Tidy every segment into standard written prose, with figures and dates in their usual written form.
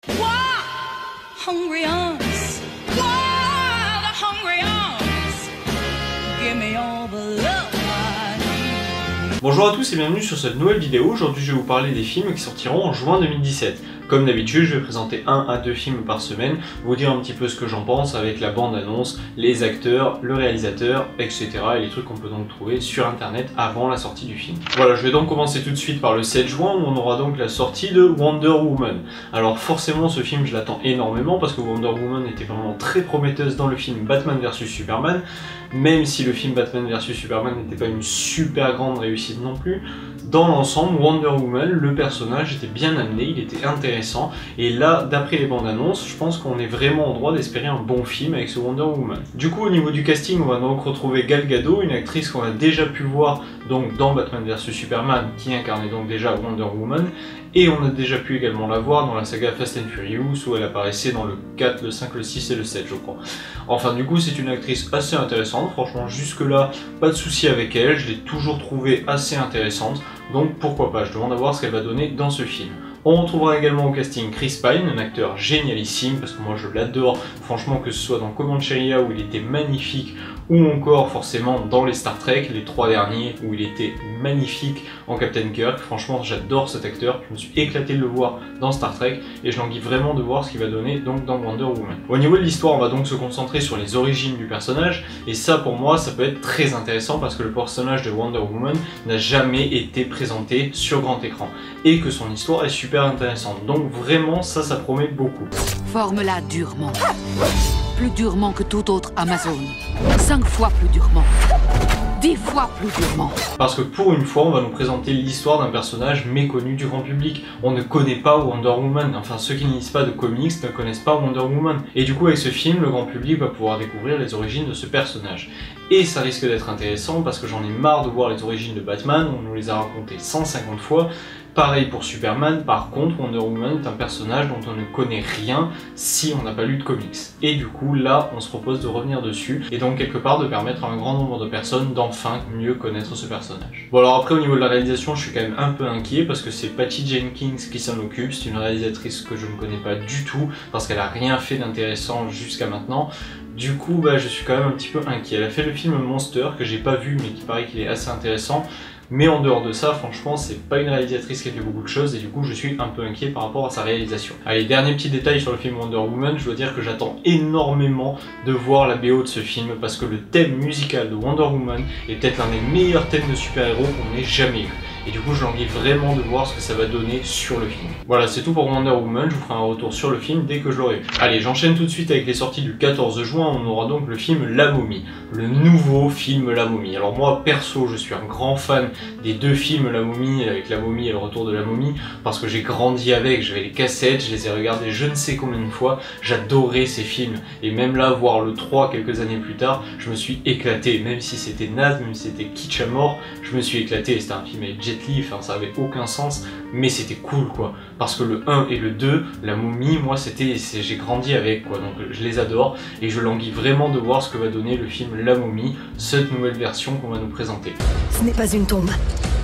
Hungry arms, wild, hungry arms, give me all the love I need. Bonjour à tous et bienvenue sur cette nouvelle vidéo. Aujourd'hui je vais vous parler des films qui sortiront en juin 2017. Comme d'habitude, je vais présenter 1 à 2 films par semaine, vous dire un petit peu ce que j'en pense avec la bande-annonce, les acteurs, le réalisateur, etc. et les trucs qu'on peut donc trouver sur internet avant la sortie du film. Voilà, je vais donc commencer tout de suite par le 7 juin où on aura donc la sortie de Wonder Woman. Alors forcément ce film je l'attends énormément parce que Wonder Woman était vraiment très prometteuse dans le film Batman vs Superman, même si le film Batman vs Superman n'était pas une super grande réussite non plus. Dans l'ensemble, Wonder Woman, le personnage était bien amené, il était intéressant, et là, d'après les bandes annonces, je pense qu'on est vraiment en droit d'espérer un bon film avec ce Wonder Woman. Du coup, au niveau du casting, on va donc retrouver Gal Gadot, une actrice qu'on a déjà pu voir donc dans Batman vs Superman, qui incarnait donc déjà Wonder Woman, et on a déjà pu également la voir dans la saga Fast and Furious, où elle apparaissait dans le 4, le 5, le 6 et le 7, je crois. Enfin, du coup, c'est une actrice assez intéressante, franchement, jusque-là, pas de souci avec elle, je l'ai toujours trouvée assez intéressante, donc pourquoi pas, je demande à voir ce qu'elle va donner dans ce film. On retrouvera également au casting Chris Pine, un acteur génialissime, parce que moi je l'adore, franchement que ce soit dans Comancheria où il était magnifique, ou encore forcément dans les Star Trek, les 3 derniers, où il était magnifique en Captain Kirk. Franchement j'adore cet acteur, je me suis éclaté de le voir dans Star Trek, et je languis vraiment de voir ce qu'il va donner donc dans Wonder Woman. Au niveau de l'histoire, on va donc se concentrer sur les origines du personnage, et ça pour moi ça peut être très intéressant, parce que le personnage de Wonder Woman n'a jamais été présenté sur grand écran, et que son histoire est super intéressante, donc vraiment ça promet beaucoup. Forme-la durement. Plus durement que tout autre Amazon. 5 fois plus durement. 10 fois plus durement. Parce que pour une fois, on va nous présenter l'histoire d'un personnage méconnu du grand public. On ne connaît pas Wonder Woman, enfin ceux qui ne lisent pas de comics ne connaissent pas Wonder Woman. Et du coup avec ce film, le grand public va pouvoir découvrir les origines de ce personnage. Et ça risque d'être intéressant parce que j'en ai marre de voir les origines de Batman, on nous les a racontées 150 fois. Pareil pour Superman, par contre Wonder Woman est un personnage dont on ne connaît rien si on n'a pas lu de comics. Et du coup là on se propose de revenir dessus et donc quelque part de permettre à un grand nombre de personnes d'enfin mieux connaître ce personnage. Bon alors après au niveau de la réalisation je suis quand même un peu inquiet parce que c'est Patty Jenkins qui s'en occupe, c'est une réalisatrice que je ne connais pas du tout parce qu'elle a rien fait d'intéressant jusqu'à maintenant. Du coup je suis quand même un petit peu inquiet. Elle a fait le film Monster que j'ai pas vu mais qui paraît qu'il est assez intéressant. Mais en dehors de ça, franchement, c'est pas une réalisatrice qui a fait beaucoup de choses et du coup, je suis un peu inquiet par rapport à sa réalisation. Allez, dernier petit détail sur le film Wonder Woman, je dois dire que j'attends énormément de voir la BO de ce film parce que le thème musical de Wonder Woman est peut-être l'un des meilleurs thèmes de super-héros qu'on ait jamais eu. Et du coup, je languis vraiment de voir ce que ça va donner sur le film. Voilà, c'est tout pour Wonder Woman, je vous ferai un retour sur le film dès que je l'aurai vu. Allez, j'enchaîne tout de suite avec les sorties du 14 juin, on aura donc le film La Momie. Le nouveau film La Momie. Alors moi, perso, je suis un grand fan des 2 films La Momie, avec La Momie et le retour de la Momie, parce que j'ai grandi avec, j'avais les cassettes, je les ai regardés je ne sais combien de fois, j'adorais ces films. Et même là, voir le 3 quelques années plus tard, je me suis éclaté, même si c'était naze, même si c'était kitsch à mort, je me suis éclaté. C'était un film avec Jet Li, enfin ça avait aucun sens, mais c'était cool quoi, parce que le 1 et le 2, La Momie, moi j'ai grandi avec quoi, donc je les adore, et je languis vraiment de voir ce que va donner le film La Momie, cette nouvelle version qu'on va nous présenter. Ce n'est pas une tombe,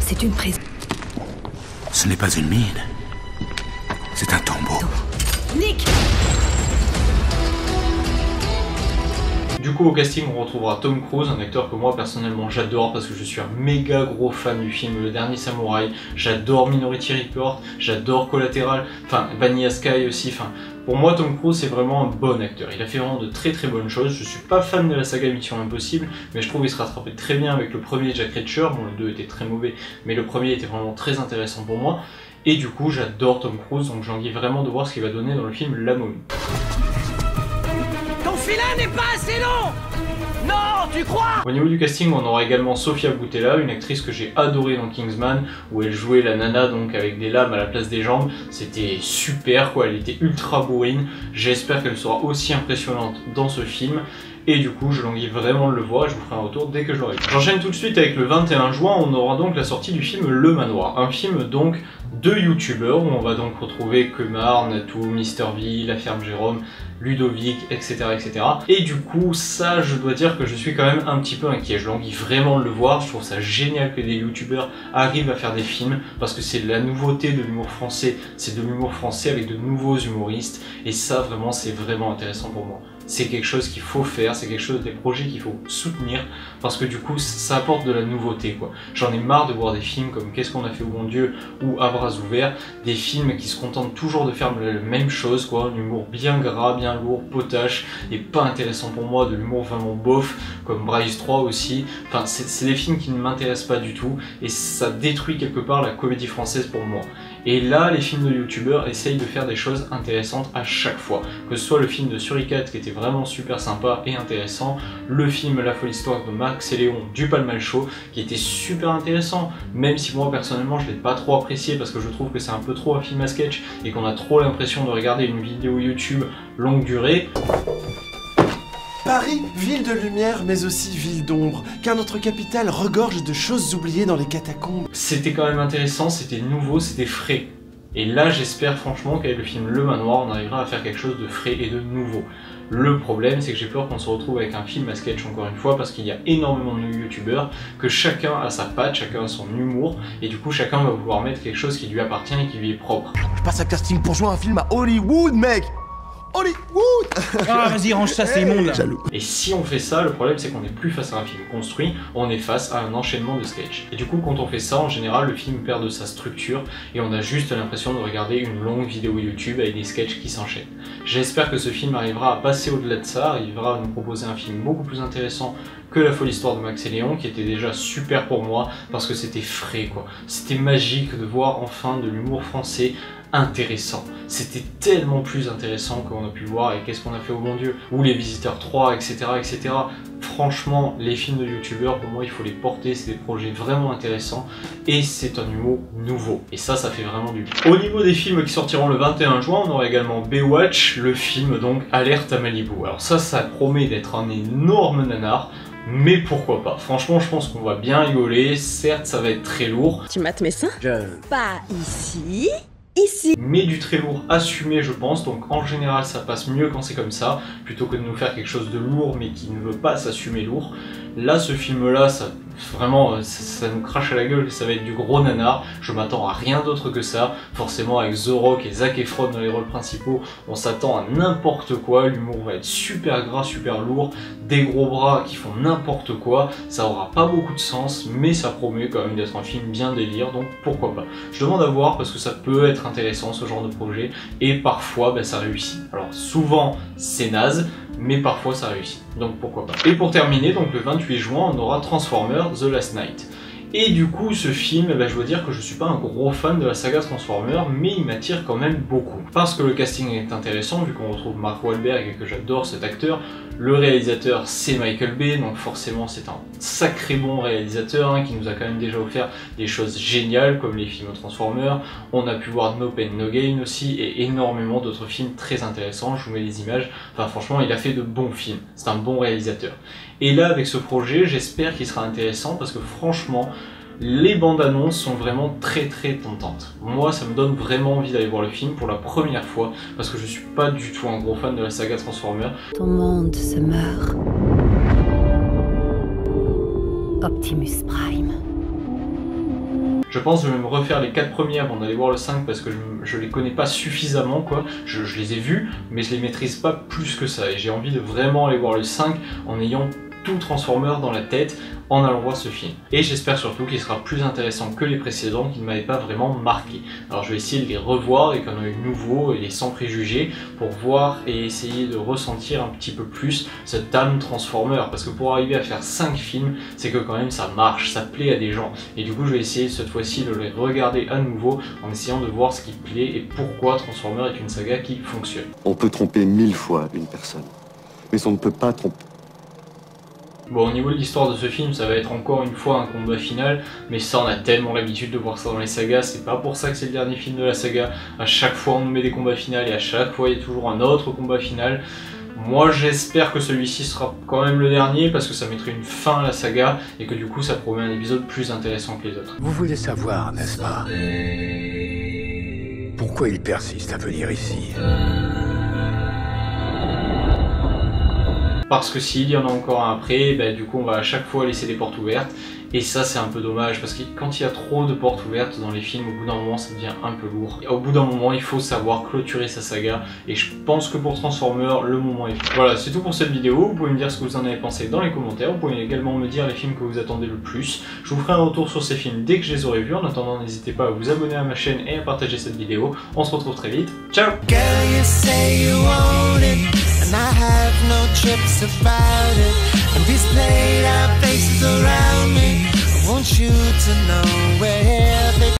c'est une prison. Ce n'est pas une mine, c'est un tombeau. Nick! Du coup au casting on retrouvera Tom Cruise, un acteur que moi personnellement j'adore parce que je suis un méga gros fan du film Le Dernier Samouraï, j'adore Minority Report, j'adore Collateral, enfin Vanilla Sky aussi, enfin pour moi Tom Cruise c'est vraiment un bon acteur, il a fait vraiment de très bonnes choses. Je suis pas fan de la saga Mission Impossible, mais je trouve qu'il se rattrapait très bien avec le premier Jack Reacher, bon le 2 était très mauvais, mais le premier était vraiment très intéressant pour moi, et du coup j'adore Tom Cruise, donc j'envie vraiment de voir ce qu'il va donner dans le film La Momie. Ton filet n'est pas assez long! Non, tu crois? Au niveau du casting, on aura également Sofia Boutella, une actrice que j'ai adorée dans Kingsman, où elle jouait la nana donc avec des lames à la place des jambes. C'était super quoi, elle était ultra bourrine. J'espère qu'elle sera aussi impressionnante dans ce film. Et du coup, je languis vraiment de le voir et je vous ferai un retour dès que je l'aurai vu. J'enchaîne tout de suite avec le 21 juin, on aura donc la sortie du film Le Manoir. Un film donc de youtubeurs où on va donc retrouver Kemar, Natou, Mr V, La Ferme Jérôme, Ludovic, etc., etc. Et du coup, ça, je dois dire que je suis quand même un petit peu inquiet. Je languis vraiment de le voir. Je trouve ça génial que des youtubeurs arrivent à faire des films parce que c'est la nouveauté de l'humour français. C'est de l'humour français avec de nouveaux humoristes. Et ça, vraiment, c'est vraiment intéressant pour moi. C'est quelque chose qu'il faut faire, c'est quelque chose des projets qu'il faut soutenir parce que du coup ça apporte de la nouveauté quoi. J'en ai marre de voir des films comme Qu'est-ce qu'on a fait au bon Dieu ou À bras ouverts, des films qui se contentent toujours de faire la même chose quoi, un humour bien gras, bien lourd, potache et pas intéressant pour moi, de l'humour vraiment bof comme Bryce 3 aussi. Enfin c'est des films qui ne m'intéressent pas du tout et ça détruit quelque part la comédie française pour moi. Et là, les films de youtubeurs essayent de faire des choses intéressantes à chaque fois. Que ce soit le film de Suricat qui était vraiment super sympa et intéressant, le film La folle histoire de Max et Léon du Palmal Show qui était super intéressant, même si moi personnellement je l'ai pas trop apprécié parce que je trouve que c'est un peu trop un film à sketch et qu'on a trop l'impression de regarder une vidéo YouTube longue durée. Paris, ville de lumière, mais aussi ville d'ombre, car notre capitale regorge de choses oubliées dans les catacombes. C'était quand même intéressant, c'était nouveau, c'était frais. Et là, j'espère franchement qu'avec le film Le Manoir, on arrivera à faire quelque chose de frais et de nouveau. Le problème, c'est que j'ai peur qu'on se retrouve avec un film à sketch encore une fois, parce qu'il y a énormément de youtubeurs, que chacun a sa patte, chacun a son humour, et du coup, chacun va vouloir mettre quelque chose qui lui appartient et qui lui est propre. Je passe à casting pour jouer un film à Hollywood, mec! Hollywood! Ah, vas-y, range ça, c'est immonde là. Jaloux. Et si on fait ça, le problème c'est qu'on n'est plus face à un film construit, on est face à un enchaînement de sketchs. Et du coup, quand on fait ça, en général, le film perd de sa structure et on a juste l'impression de regarder une longue vidéo YouTube avec des sketchs qui s'enchaînent. J'espère que ce film arrivera à passer au-delà de ça, arrivera à nous proposer un film beaucoup plus intéressant que La folle histoire de Max et Léon, qui était déjà super pour moi parce que c'était frais quoi. C'était magique de voir enfin de l'humour français intéressant. C'était tellement plus intéressant qu'on a pu le voir avec Qu'est-ce qu'on a fait au bon Dieu, ou Les Visiteurs 3, etc. etc. Franchement, les films de youtubeurs, pour moi, il faut les porter, c'est des projets vraiment intéressants, et c'est un humour nouveau. Et ça fait vraiment du bien. Au niveau des films qui sortiront le 21 juin, on aura également Baywatch, le film donc Alerte à Malibu. Alors ça promet d'être un énorme nanar, mais pourquoi pas. Franchement, je pense qu'on va bien rigoler, certes, ça va être très lourd. Tu mates mes seins? Pas ici. Ici. Mais du très lourd assumé je pense, donc en général ça passe mieux quand c'est comme ça, plutôt que de nous faire quelque chose de lourd mais qui ne veut pas s'assumer lourd. Là ce film là, ça vraiment ça nous crache à la gueule, ça va être du gros nanar, je m'attends à rien d'autre que ça. Forcément avec The Rock et Zac Efron dans les rôles principaux, on s'attend à n'importe quoi, l'humour va être super gras, super lourd, des gros bras qui font n'importe quoi, ça aura pas beaucoup de sens, mais ça promet quand même d'être un film bien délire, donc pourquoi pas. Je demande à voir parce que ça peut être intéressant ce genre de projet, et parfois ça réussit. Alors souvent c'est naze, mais parfois ça réussit, donc pourquoi pas. Et pour terminer, donc le 28 juin, on aura Transformers The Last Night. Et du coup, ce film, je dois dire que je suis pas un gros fan de la saga Transformers, mais il m'attire quand même beaucoup. Parce que le casting est intéressant, vu qu'on retrouve Mark Wahlberg et que j'adore cet acteur. Le réalisateur, c'est Michael Bay, donc forcément c'est un sacré bon réalisateur qui nous a quand même déjà offert des choses géniales, comme les films Transformers. On a pu voir No Pain No Gain aussi, et énormément d'autres films très intéressants. Je vous mets les images. Enfin franchement, il a fait de bons films. C'est un bon réalisateur. Et là, avec ce projet, j'espère qu'il sera intéressant, parce que franchement, les bandes annonces sont vraiment très tentantes. Moi, ça me donne vraiment envie d'aller voir le film pour la première fois, parce que je suis pas du tout un gros fan de la saga Transformers. Ton monde se meurt. Optimus Prime. Je pense que je vais me refaire les 4 premiers avant d'aller voir le 5 parce que je les connais pas suffisamment quoi. Je les ai vus, mais je les maîtrise pas plus que ça. Et j'ai envie de vraiment aller voir le 5 en ayant tout Transformers dans la tête en allant voir ce film. Et j'espère surtout qu'il sera plus intéressant que les précédents qui ne m'avaient pas vraiment marqué. Alors je vais essayer de les revoir avec un œil nouveau et sans préjugés pour voir et essayer de ressentir un petit peu plus cette âme Transformer, parce que pour arriver à faire 5 films, c'est que quand même ça marche, ça plaît à des gens. Et du coup je vais essayer cette fois-ci de les regarder à nouveau en essayant de voir ce qui plaît et pourquoi Transformer est une saga qui fonctionne. On peut tromper 1000 fois une personne, mais on ne peut pas tromper. Bon, au niveau de l'histoire de ce film, ça va être encore une fois un combat final, mais ça on a tellement l'habitude de voir ça dans les sagas, c'est pas pour ça que c'est le dernier film de la saga. À chaque fois on nous met des combats finaux et à chaque fois il y a toujours un autre combat final. Moi j'espère que celui-ci sera quand même le dernier parce que ça mettrait une fin à la saga et que du coup ça promet un épisode plus intéressant que les autres. Vous voulez savoir, n'est-ce pas? Pourquoi il persiste à venir ici? Parce que s'il y en a encore un après, bah, du coup on va à chaque fois laisser des portes ouvertes. Et ça c'est un peu dommage parce que quand il y a trop de portes ouvertes dans les films, au bout d'un moment ça devient un peu lourd. Et au bout d'un moment il faut savoir clôturer sa saga. Et je pense que pour Transformers, le moment est venu. Voilà, c'est tout pour cette vidéo. Vous pouvez me dire ce que vous en avez pensé dans les commentaires. Vous pouvez également me dire les films que vous attendez le plus. Je vous ferai un retour sur ces films dès que je les aurai vus. En attendant, n'hésitez pas à vous abonner à ma chaîne et à partager cette vidéo. On se retrouve très vite. Ciao! And I have no trips about it. And displayed our faces around me. I want you to know where they